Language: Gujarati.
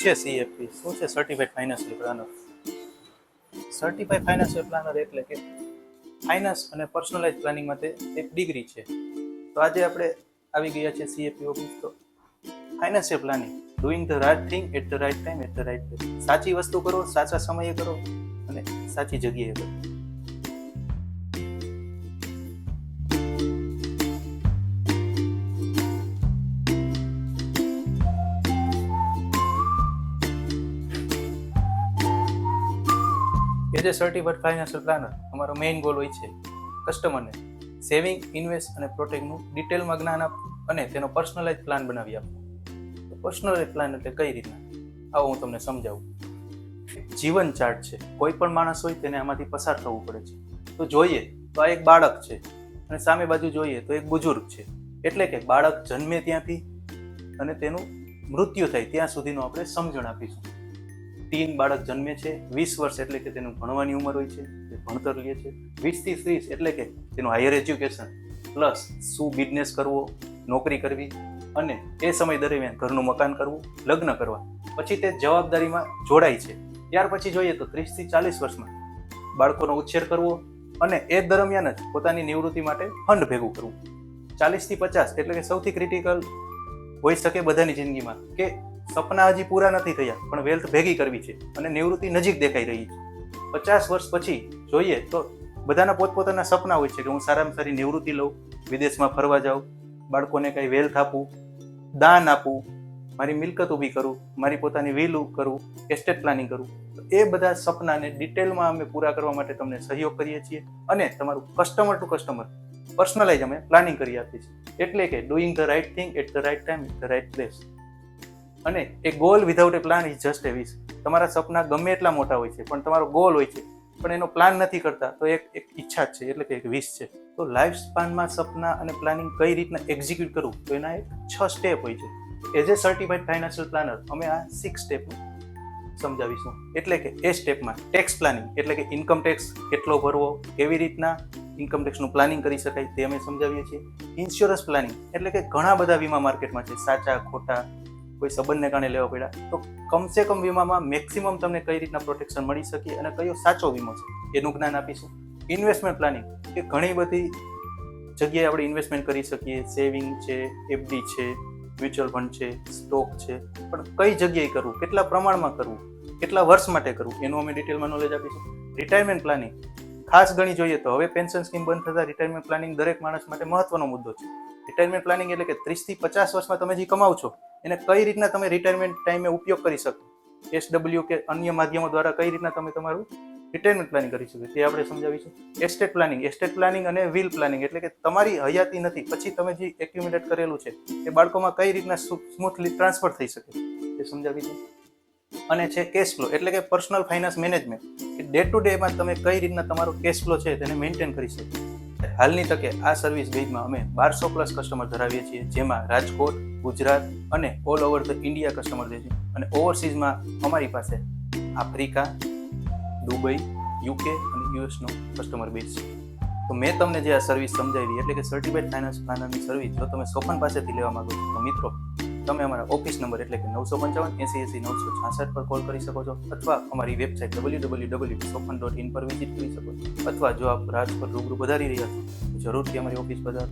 છે સીએફપી શું છે? Certified financial planner. Certified financial planner એટલે કે ફાઇનાન્સ અને પર્સનલાઇઝ પ્લાનિંગ માટે એક ડિગ્રી છે. તો આજે આપણે આવી ગયા છે સીએફપી ઓફિસ. તો financial planning, doing the right thing at the right time at the right place. સાચી વસ્તુ કરો, સાચા સમયે કરો અને સાચી જગ્યાએ કરો. As a certified financial planner અમારો મેઇન ગોલ હોય છે કસ્ટમરને સેવિંગ, ઇન્વેસ્ટ અને પ્રોટેક્ટનું ડિટેલમાં જ્ઞાન આપવું અને તેનો પર્સનલાઇઝ પ્લાન બનાવી આપવો. તો પર્સનલાઇઝ પ્લાન એટલે કઈ રીતના, આવો હું તમને સમજાવું. જીવન ચાર્ટ છે. કોઈ પણ માણસ હોય તેને આમાંથી પસાર થવું પડે છે. તો જોઈએ તો આ એક બાળક છે અને સામે બાજુ જોઈએ તો એક બુજુર્ગ છે. એટલે કે બાળક જન્મે ત્યાંથી અને તેનું મૃત્યુ થાય ત્યાં સુધીનું આપણે સમજણ આપીશું. ટીન બાળક જન્મે છે, 20 વર્ષ એટલે કે તેનું ભણવાની ઉંમર હોય છે, તે ભણતર લે છે. 20 થી 30 એટલે કે તેનું હાયર એજ્યુકેશન, પ્લસ શું બિઝનેસ કરવો, નોકરી કરવી અને એ સમય દરમિયાન ઘરનું મકાન કરવું, લગ્ન કરવા. પછી તે જવાબદારીમાં જોડાય છે. ત્યાર પછી જોઈએ તો 30 થી 40 વર્ષમાં બાળકોનો ઉછેર કરવો અને એ દરમિયાન જ પોતાની નિવૃત્તિ માટે ફંડ ભેગું કરવું. 40 થી 50 એટલે કે સૌથી ક્રિટિકલ હોઈ શકે બધાની જિંદગીમાં કે સપના હજી પૂરા નથી થયા પણ વેલ્થ ભેગી કરવી છે અને નિવૃત્તિ નજીક દેખાઈ રહી છે. 50 વર્ષ પછી જોઈએ તો બધાના પોતપોતાના સપના હોય છે કે હું સારામાં સારી નિવૃત્તિ લઉં, વિદેશમાં ફરવા જાઉં, બાળકોને કંઈ વેલ્થ આપું, દાન આપું, મારી મિલકત ઊભી કરું, મારી પોતાની વિલ કરું, એસ્ટેટ પ્લાનિંગ કરું. એ બધા સપનાને ડિટેલમાં અમે પૂરા કરવા માટે તમને સહયોગ કરીએ છીએ અને તમારું કસ્ટમર ટુ કસ્ટમર પર્સનલાઇઝ અમે પ્લાનિંગ કરી આપીએ છીએ. એટલે કે doing the right thing at the right time at the right place. અને a goal without a plan is just a wish. તમારા સપના ગમે એટલા મોટા હોય છે પણ તમારો ગોલ હોય છે પણ એનો પ્લાન નથી કરતા તો એક ઈચ્છા જ છે, એટલે કે એક વિશ છે. તો લાઈફ સ્પાનમાં સપના અને પ્લાનિંગ કઈ રીતના એક્ઝિક્યુટ કરવું તો એના એક 6 સ્ટેપ હોય છે. As a certified financial planner અમે આ 6 સ્ટેપ સમજાવીશું. એટલે કે એ સ્ટેપમાં ટેક્સ પ્લાનિંગ એટલે કે ઇન્કમ ટેક્સ કેટલો ભરવો, કેવી રીતના ઇન્કમ ટેક્સનું પ્લાનિંગ કરી શકાય તે અમે સમજાવીએ છીએ. ઇન્સ્યોરન્સ પ્લાનિંગ એટલે કે ઘણા બધા વીમા માર્કેટમાં છે, સાચા ખોટા, કોઈ સંબંધને કારણે લેવા પડ્યા તો કમસે કમ વીમામાં મેક્સિમમ તમને કઈ રીતના પ્રોટેક્શન મળી શકે અને કયો સાચો વીમો છે એનું જ્ઞાન આપીશું. ઇન્વેસ્ટમેન્ટ પ્લાનિંગ કે ઘણી બધી જગ્યાએ આપણે ઇન્વેસ્ટમેન્ટ કરી શકીએ, સેવિંગ છે, એફડી છે, મ્યુચ્યુઅલ ફંડ છે, સ્ટોક છે, પણ કઈ જગ્યાએ કરવું, કેટલા પ્રમાણમાં કરવું, કેટલા વર્ષ માટે કરવું એનું અમે ડિટેલમાં નોલેજ આપીશું. રિટાયરમેન્ટ પ્લાનિંગ ખાસ ગણી જોઈએ તો હવે પેન્શન સ્કીમ બંધ થતા રિટાયરમેન્ટ પ્લાનિંગ દરેક માણસ માટે મહત્વનો મુદ્દો છે. રિટાયરમેન્ટ પ્લાનિંગ એટલે કે 30 થી 50 વર્ષમાં તમે જે કમાવ છો એને કઈ રીતના તમે રિટાયરમેન્ટ ટાઈમે ઉપયોગ કરી શકો, એસડબલ્યુ કે અન્ય માધ્યમો દ્વારા કઈ રીતના તમે તમારું રિટાયરમેન્ટ પ્લાનિંગ કરી શકો તે આપણે સમજાવીશું. એસ્ટેટ પ્લાનિંગ અને વિલ પ્લાનિંગ એટલે કે તમારી હયાતી નથી પછી તમે જે એક્યુમ્યુલેટ કરેલું છે એ બાળકોમાં કઈ રીતના સ્મૂથલી ટ્રાન્સફર થઈ શકે તે સમજાવીશું. અને છે કેશ ફ્લો એટલે કે પર્સનલ ફાઇનાન્સ મેનેજમેન્ટ કે ડે ટુ ડેમાં તમે કઈ રીતના તમારો કેશ ફ્લો છે તેને મેન્ટેન કરી શકો. હાલની તકે આ સર્વિસ બેઝમાં અમે 1200+ કસ્ટમર ધરાવીએ છીએ, જેમાં રાજકોટ, ગુજરાત અને all over the India customer છે. અને ઓવરસીઝમાં અમારી પાસે આફ્રિકા, દુબઈ, યુકે અને યુએસનો કસ્ટમર બેઝ છે. તો મેં તમને જે આ સર્વિસ સમજાવી એટલે કે સર્ટિફાઈડ ફાઇનાન્સ પ્લાનરની સર્વિસ જો તમે સોપન પાસેથી લેવા માંગો છો તો મિત્રો તમે અમારા ઓફિસ નંબર એટલે કે 955 80 80 966 પર કોલ કરી શકો છો અથવા અમારી વેબસાઇટ www.sopan.in પર વિઝિટ કરી શકો છો. અથવા જો આપ રાજકોટ રૂબરૂ પધારી રહ્યા છો તો જરૂરથી અમારી ઓફિસ પધારો.